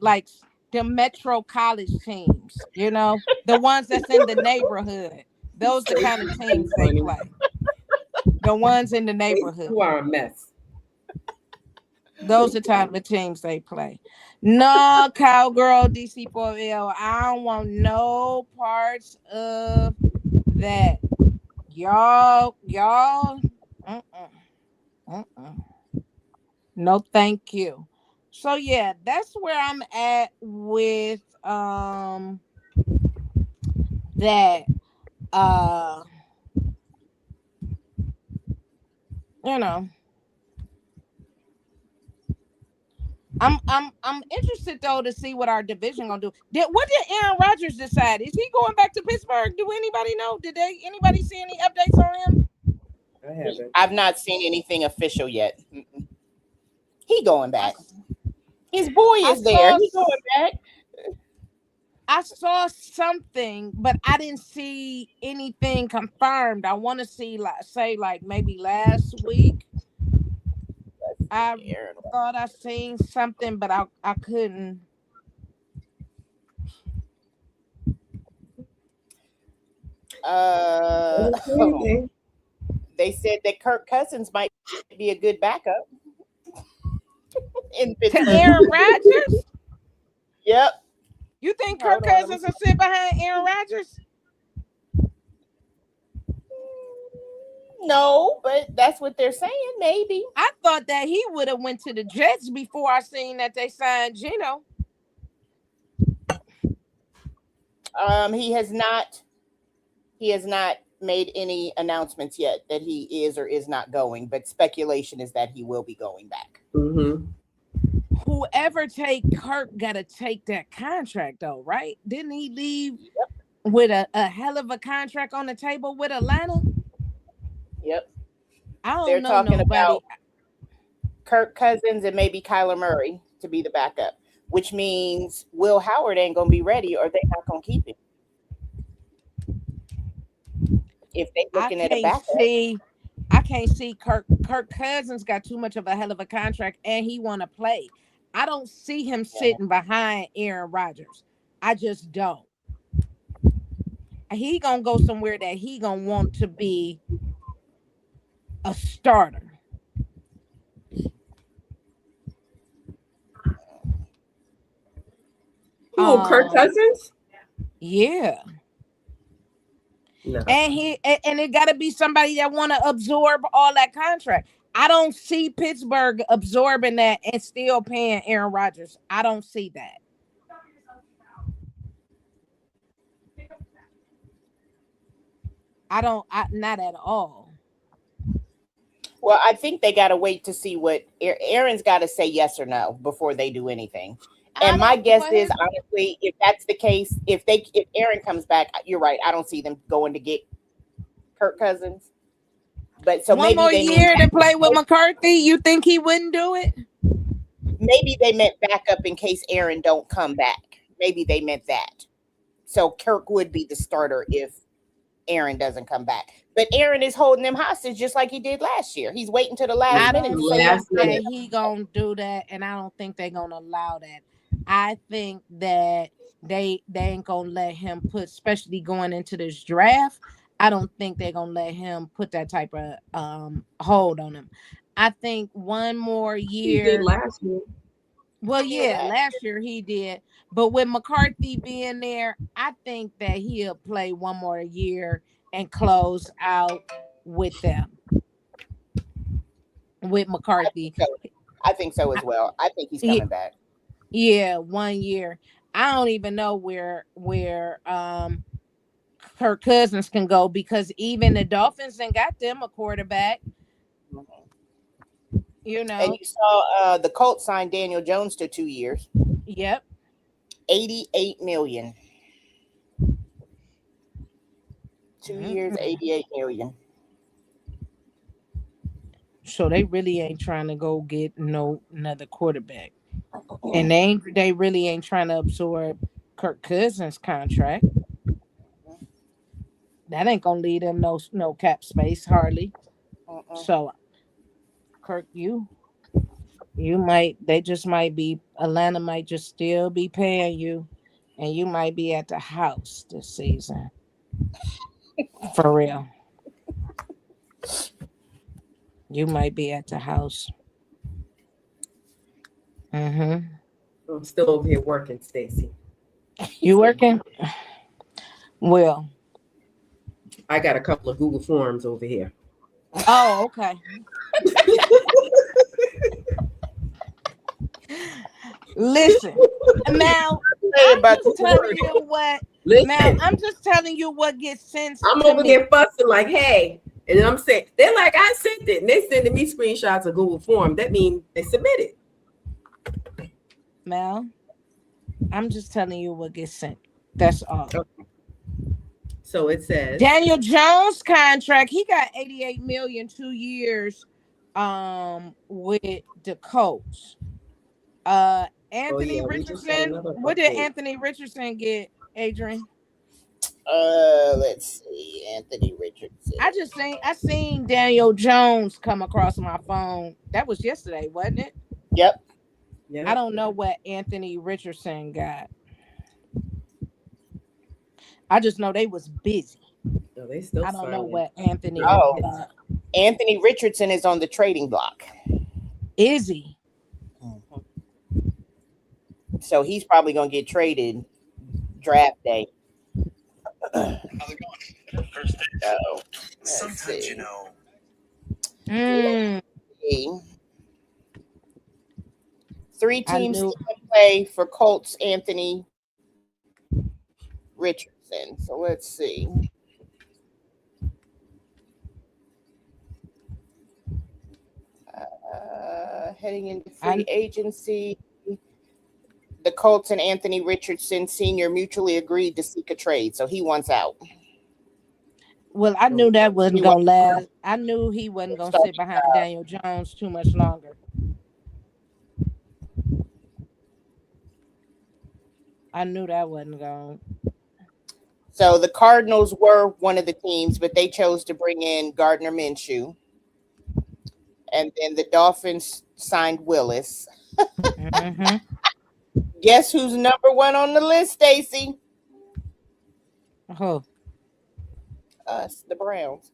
like them metro college teams. You know, the ones that's in the neighborhood. Those the kind of Too teams they funny. play. The ones in the Stacy, neighborhood. you are a mess. Those are the type of teams they play. No, cowgirl DC4L. I don't want no parts of that. Y'all. Mm-mm, mm-mm. No, thank you. So yeah, that's where I'm at with that. Uh, you know, I'm interested though to see what our division gonna do. What did Aaron Rodgers decide? Is he going back to Pittsburgh? Do anybody know? Did anybody see any updates on him? I haven't. I've not seen anything official yet. Mm-mm. He going I, back. His boy I is there. saw He going back. I saw something, but I didn't see anything confirmed. I want to see like maybe last week. I Aaron. thought I seen something, but I couldn't. I didn't see anything. They said that Kirk Cousins might be a good backup in To Pittsburgh. Aaron Rodgers? Yep. You think Kirk Hold on, let me Cousins see. will sit behind Aaron Rodgers? No, but that's what they're saying. Maybe. I thought that he would have went to the Jets before I seen that they signed Gino. He has not. He has not made any announcements yet that he is or is not going, but speculation is that he will be going back. Mm-hmm. Whoever take Kirk got to take that contract though, right? Didn't he leave with a hell of a contract on the table with Atlanta? Yep. I don't They're know talking nobody. about Kirk Cousins and maybe Kyler Murray to be the backup, which means Will Howard ain't gonna be ready, or they're not gonna keep him. If they looking at a backup, I can't see Kirk Cousins got too much of a hell of a contract, and he want to play. I don't see him sitting behind Aaron Rodgers. I just don't. He gonna go somewhere that he gonna want to be a starter. Kirk Cousins? Yeah. No. And it got to be somebody that want to absorb all that contract. I don't see Pittsburgh absorbing that and still paying Aaron Rodgers. I don't see that. Not at all. Well, I think they got to wait to see what Aaron's got to say yes or no before they do anything. And my guess is, honestly, if that's the case, if Aaron comes back, you're right. I don't see them going to get Kirk Cousins. But so one maybe more year to play with McCarthy. You think he wouldn't do it? Maybe they meant backup in case Aaron don't come back. Maybe they meant that. So Kirk would be the starter if Aaron doesn't come back. But Aaron is holding them hostage just like he did last year. He's waiting to the last minute. I don't think that he gonna do that, and I don't think they're gonna allow that. I think that they ain't gonna let him put, especially going into this draft. I don't think they're gonna let him put that type of hold on him. I think one more year. He did last year. Well, yeah, last year he did. But with McCarthy being there, I think that he'll play one more year and close out with them. With McCarthy. I think so as well. I think he's coming back. Yeah, 1 year. I don't even know where Kirk Cousins can go, because even the Dolphins ain't got them a quarterback. You know. And you saw the Colts sign Daniel Jones to 2 years. Yep. $88 million. 2 years, $88 million. So they really ain't trying to go get another quarterback. And they really ain't trying to absorb Kirk Cousins' contract. That ain't gonna leave them no cap space hardly. So Kirk, Atlanta might just still be paying you, and you might be at the house this season. For real. You might be at the house. I'm still over here working, Stacy. You working? Well, I got a couple of Google Forms over here. Oh, okay. Listen, now I'm just telling you what. Listen, now I'm just telling you what gets sent. I'm over there fussing like, hey, and I'm saying they're like, I sent it, and they sending me screenshots of Google Form. That means they submitted. Mel, I'm just telling you what gets sent. That's all. Okay. So it says Daniel Jones contract. He got $88 million 2 years, with the Colts. Anthony Richardson. What did Anthony Richardson get, Adrian? Let's see, Anthony Richardson. I seen Daniel Jones come across my phone. That was yesterday, wasn't it? Yep. I don't know what Anthony Richardson got. I just know they was busy. No, they still. I don't know what Anthony. Anthony Richardson is on the trading block. Is he? So he's probably gonna get traded draft day. How's it going? First day. Sometimes Mm, See. Three I teams knew. still in play for Colts Anthony Richardson. So let's see. Heading into free I agency, the Colts and Anthony Richardson Sr. mutually agreed to seek a trade, so he wants out. well, I knew that He wasn't wants gonna last. I knew he wasn't to gonna start. sit behind Daniel Jones too much longer. I knew that wasn't going. So the Cardinals were one of the teams, but they chose to bring in Gardner Minshew, and then the Dolphins signed Willis. Mm-hmm. Guess who's number one on the list, Stacy? Oh, Us, the Browns.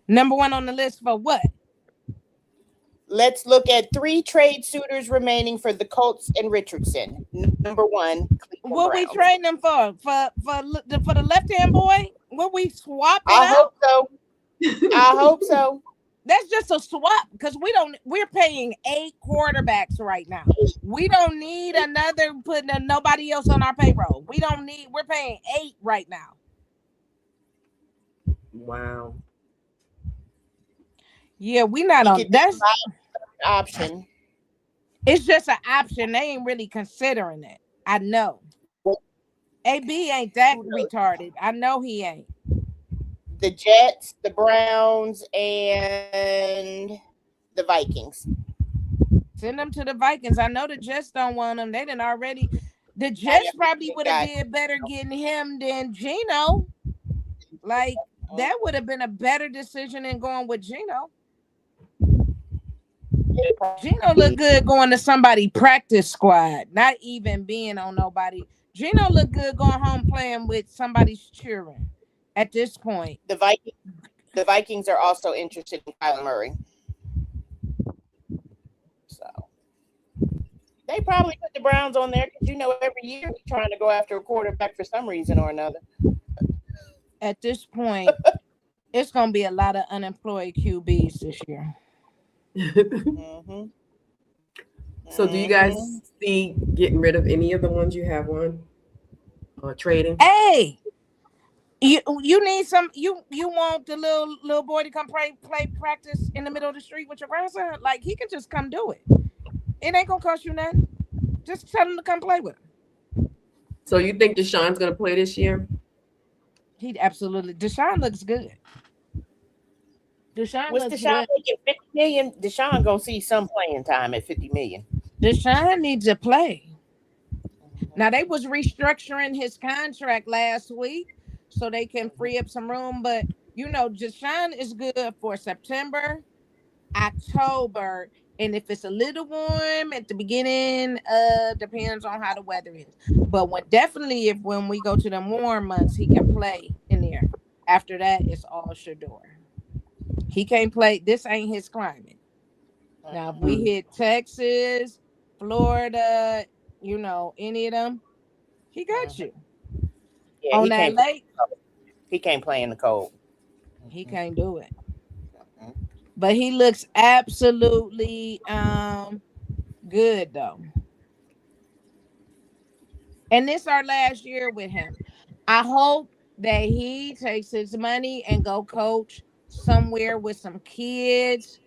number one on the list for what? Let's look at three trade suitors remaining for the Colts and Richardson. Number one, Cleveland What we Browns. trading them for? For the left hand boy? What we swapping I out? hope so. I hope so. That's just a swap because we're paying 8 quarterbacks right now. We don't need another putting nobody else on our payroll. We're paying 8 right now. Wow. Yeah, we not He on could that's decide an option. it's just an option. They ain't really considering it. I know. AB ain't that retarded. I know he ain't. The Jets, the Browns, and the Vikings. Send them to the Vikings. I know the Jets don't want them. They didn't already. The Jets probably would have did better getting him than Geno. Like that would have been a better decision than going with Geno. Geno look good going to somebody practice squad, not even being on nobody. Geno look good going home playing with somebody's children. At this point, The Vikings are also interested in Kyler Murray. So they probably put the Browns on there because every year they're trying to go after a quarterback for some reason or another. at this point, it's gonna be a lot of unemployed QBs this year. Mm-hmm. So do you guys see getting rid of any of the ones you have on or trading? Hey, you need some you want the little boy to come play practice in the middle of the street with your grandson? Like he can just come do it. It ain't gonna cost you nothing. Just tell him to come play with him. So you think Deshaun's going to play this year? He absolutely. Deshaun looks good. Deshaun Was looks Deshaun good. making $50 million? Deshaun gonna see some playing time at $50 million. Deshaun needs to play. Now they was restructuring his contract last week so they can free up some room, but Deshaun is good for September, October, and if it's a little warm at the beginning, depends on how the weather is. But when we go to the warm months, he can play in there. After that, it's all Shador. He can't play. This ain't his climate. Now, if we hit Texas, Florida, any of them, he got you. Yeah, On that lake, he can't play in the cold. he can't do it. But he looks absolutely good though. And this our last year with him. I hope that he takes his money and go coach somewhere with some kids,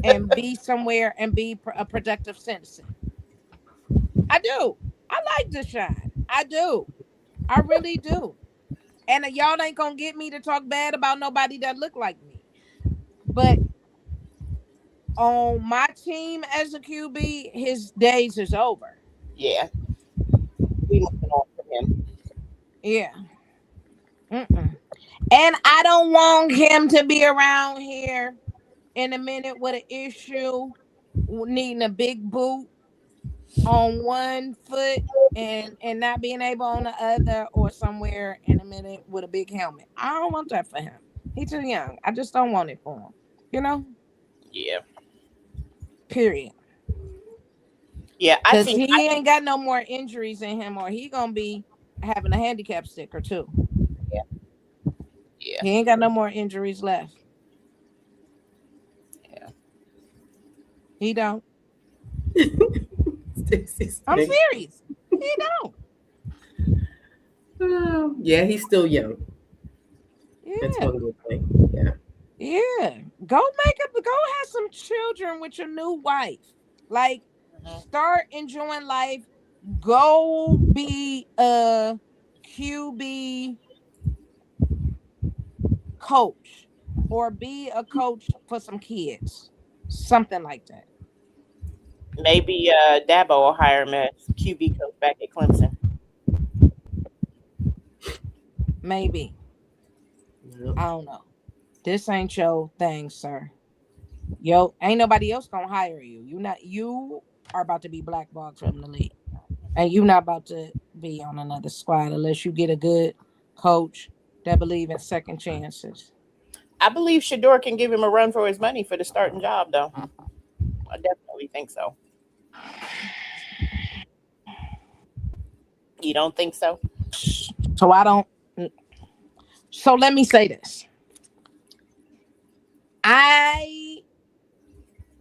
and be somewhere and be a productive citizen. I do. I like Deshaun. I do. I really do. And y'all ain't gonna get me to talk bad about nobody that look like me. But on my team as a QB, his days is over. Yeah, we moving on from him. Yeah. Mm-mm. And I don't want him to be around here in a minute with an issue, needing a big boot on one foot and not being able on the other, or somewhere in a minute with a big helmet. I don't want that for him. He's too young. I just don't want it for him. Yeah. Period. Yeah, I Because think he ain't got no more injuries in him, or he gonna be having a handicap sticker too. Yeah. He ain't got no more injuries left. He don't. Stacey's I'm thing. serious. He don't. Yeah, he's still young. That's Yeah. one good thing. Yeah. Yeah. Go have some children with your new wife. Like, start enjoying life. Go be a QB coach or be a coach for some kids. Something like that. Maybe Dabo will hire him as QB coach back at Clemson. Maybe. Yep. I don't know. This ain't your thing, sir. Yo, ain't nobody else gonna hire you. You are about to be blackballed from the league. And you not about to be on another squad unless you get a good coach that believe in second chances. I believe Shador can give him a run for his money for the starting job, though. I definitely think so. You don't think so? So I don't. So let me say this.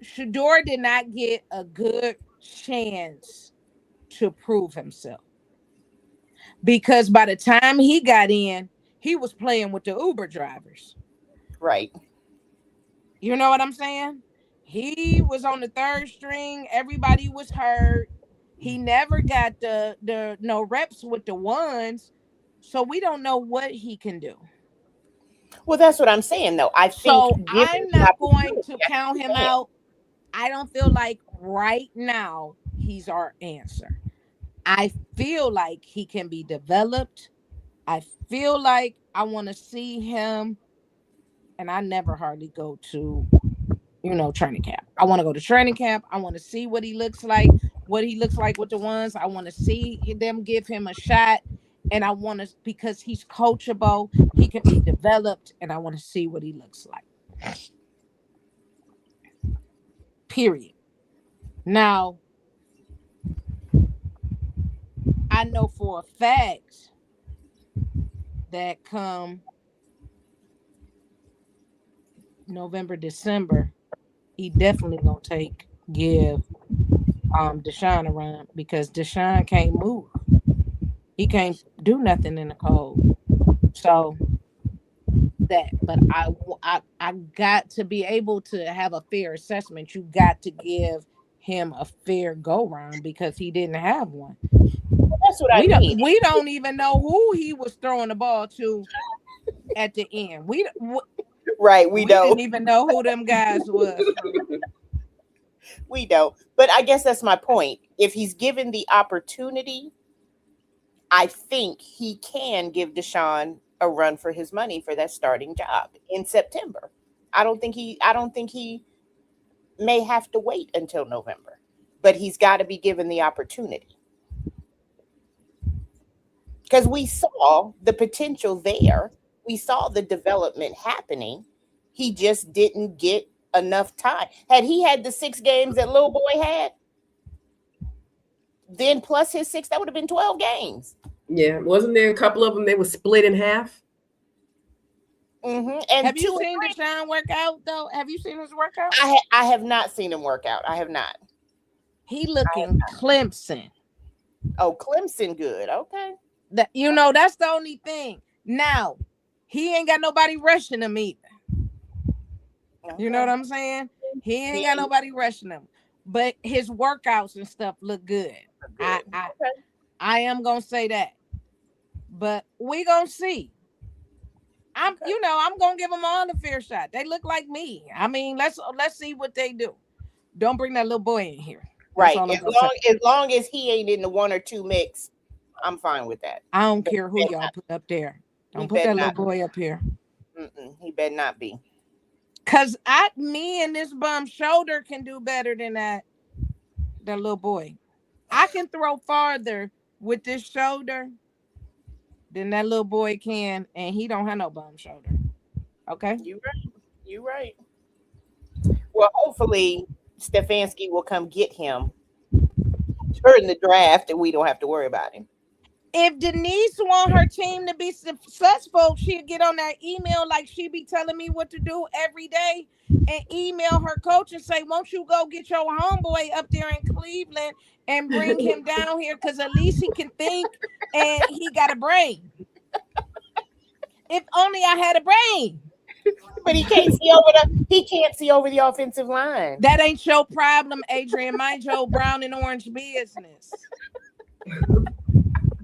Shador did not get a good chance to prove himself because by the time he got in, he was playing with the Uber drivers. Right. You know what I'm saying? He was on the third string. Everybody was hurt. He never got the no reps with the ones, so we don't know what he can do. Well, that's what I'm saying, though. I think So given I'm the not going opportunity, to I count think him he can. out. I don't feel like right now he's our answer. I feel like he can be developed. I feel like I want to see him, and I never hardly go to, training camp. I want to go to training camp. I want to see what he looks like with the ones. I want to see them give him a shot. And I want to, because he's coachable, he can be developed, and I want to see what he looks like. Period. Now, I know for a fact that come November, December, he definitely gonna give Deshaun a run because Deshaun can't move. He can't do nothing in the cold. So but I got to be able to have a fair assessment. You got to give him a fair go round because he didn't have one. That's what I mean. We don't even know who he was throwing the ball to at the end. Right, we don't. didn't even know who them guys was. We don't. But I guess that's my point. If he's given the opportunity, I think he can give Deshaun a run for his money for that starting job in September. I don't think he may have to wait until November, but he's got to be given the opportunity. Because we saw the potential there. We saw the development happening. He just didn't get enough time. Had he had the 6 games that little boy had, then plus his 6, that would have been 12 games. Yeah, wasn't there a couple of them they were split in half? Mm-hmm. And have you seen Deshaun work out though? Have you seen his workout? I have not seen him work out. I have not. He looking Clemson. Oh, Clemson good. Okay. That's the only thing. Now, he ain't got nobody rushing him either. Okay. You know what I'm saying? He ain't got nobody rushing him. But his workouts and stuff look good. I am gonna say that. But we gonna see. I'm gonna give them all a fair shot. They look like me. I mean, let's see what they do. Don't bring that little boy in here. Right. As long as he ain't in the 1 or 2 mix, I'm fine with that. I don't care who y'all put up there. Don't put that little boy up here. He better not be. Cause me and this bum shoulder can do better than that little boy. I can throw farther with this shoulder than that little boy can, and he don't have no bum shoulder. Okay. You right. Well, hopefully Stefanski will come get him during the draft, and we don't have to worry about him. If Denise want her team to be successful, she'll get on that email like she be telling me what to do every day and email her coach and say, won't you go get your homeboy up there in Cleveland and bring him down here? Because at least he can think and he got a brain. If only I had a brain. But he can't see over the offensive line. That ain't your problem, Adrian. Mind your brown and orange business.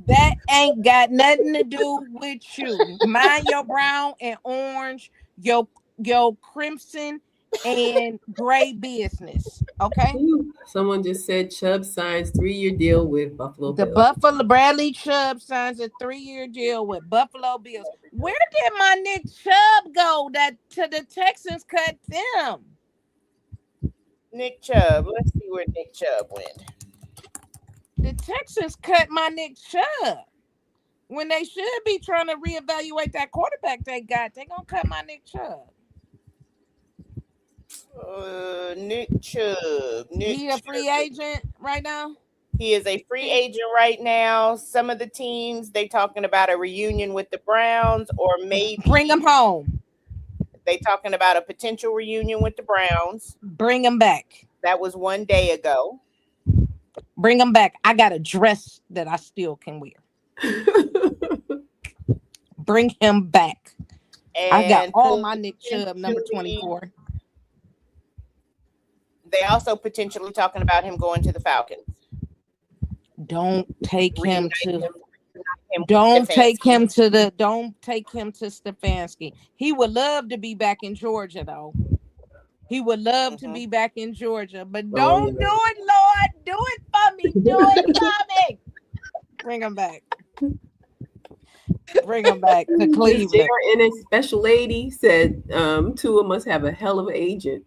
That ain't got nothing to do with you. Mind your brown and orange, your crimson and gray business. Okay. Someone just said Chubb signs 3-year deal with Buffalo The Bills. Buffalo Bradley Chubb signs a 3-year deal with Buffalo Bills. Where did my Nick Chubb go? That to the Texans cut them. Nick Chubb. Let's see where Nick Chubb went. The Texans cut my Nick Chubb when they should be trying to reevaluate that quarterback they got. They gonna cut my Nick Chubb. Nick Chubb. He a free agent right now? He is a free agent right now. Some of the teams, they talking about a reunion with the Browns, or maybe bring him home. They talking about a potential reunion with the Browns. Bring him back. That was one day ago. Bring him back. I got a dress that I still can wear. Bring him back. And I got all my Nick Chubb number 24. They also potentially talking about him going to the Falcons. Don't take him to Stefanski. He would love to be back in Georgia, though. He would love to be back in Georgia, but don't do it, Lord. Do it for me. Do it for me. Bring him back. Bring him back to Cleveland. And a special lady said Tua must have a hell of an agent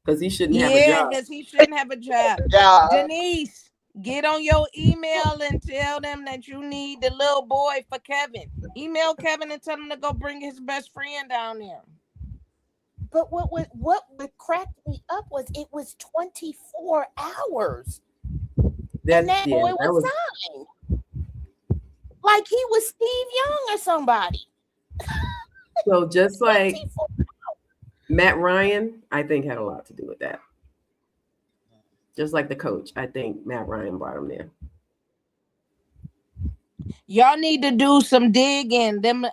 because he shouldn't have a job. Yeah, because he shouldn't have a job. Denise, get on your email and tell them that you need the little boy for Kevin. Email Kevin and tell him to go bring his best friend down there. But what cracked me up was it was 24 hours. And that boy was signed. Like he was Steve Young or somebody. So just like Matt Ryan, I think had a lot to do with that. Just like the coach, I think Matt Ryan brought him there. Y'all need to do some digging. Them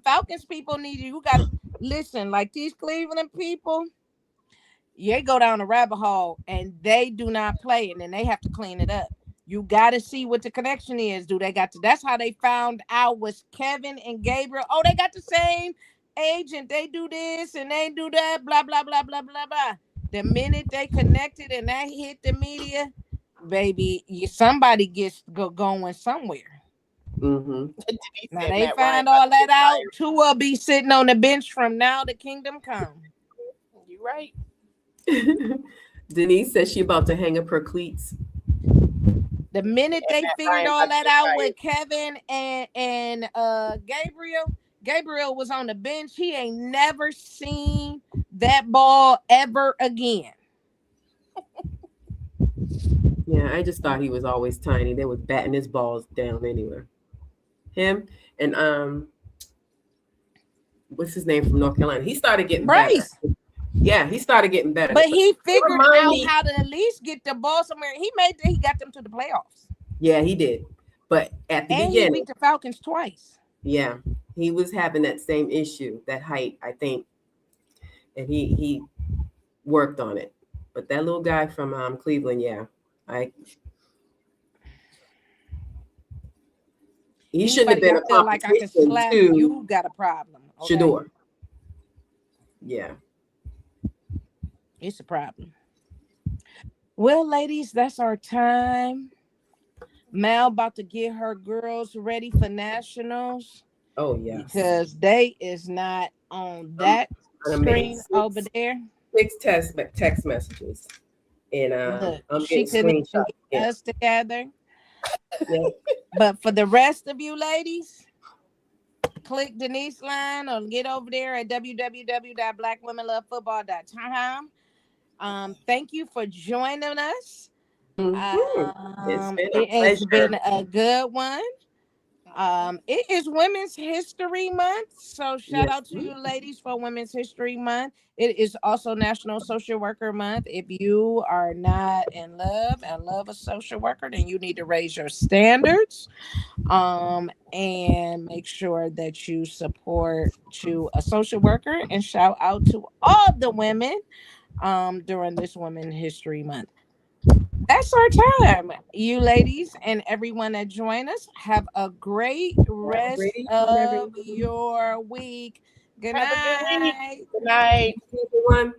Falcons people need you. You got to listen. Like these Cleveland people, they go down a rabbit hole and they do not play, and then they have to clean it up. You got to see what the connection is. Do they got to? That's how they found out was Kevin and Gabriel. Oh, they got the same agent. They do this and they do that. Blah blah blah blah blah blah. The minute they connected and that hit the media, baby, somebody gets going somewhere. Mm-hmm. Now they find all that out. Tua will be sitting on the bench from now to kingdom come. You right. Denise says she about to hang up her cleats. The minute they figured all that out with Kevin and Gabriel was on the bench. He ain't never seen that ball ever again. Yeah, I just thought he was always tiny. They was batting his balls down anywhere. Him and what's his name from North Carolina? He started getting Bryce. better. Yeah, he started getting better. But he figured out how to at least get the ball somewhere. He got them to the playoffs. Yeah, he did. But at the beginning, he beat the Falcons twice. Yeah, he was having that same issue, that height, I think, and he worked on it. But that little guy from Cleveland, he shouldn't have been a competition like I can slap you. Got a problem, okay? Shador. Yeah. It's a problem. Well, ladies, that's our time. Mal about to get her girls ready for nationals. Oh, yeah. Because they is not on that screen over there. 6 text messages. And look, I'm getting screenshots. Us together. Yeah. But for the rest of you ladies, click Denise line or get over there at www.blackwomenlovefootball.com. Thank you for joining us. It's been a It has pleasure. been a good one. It is Women's History Month, so shout Yes. out to you ladies for Women's History Month. It is also National Social Worker Month. If you are not in love and love a social worker, then you need to raise your standards, and make sure that you support a social worker. And shout out to all the women during this Women's History Month. That's our time. You ladies and everyone that join us, have a great Have a great rest evening, of everyone. your week. Good Have a good week. night. Good night. Everyone.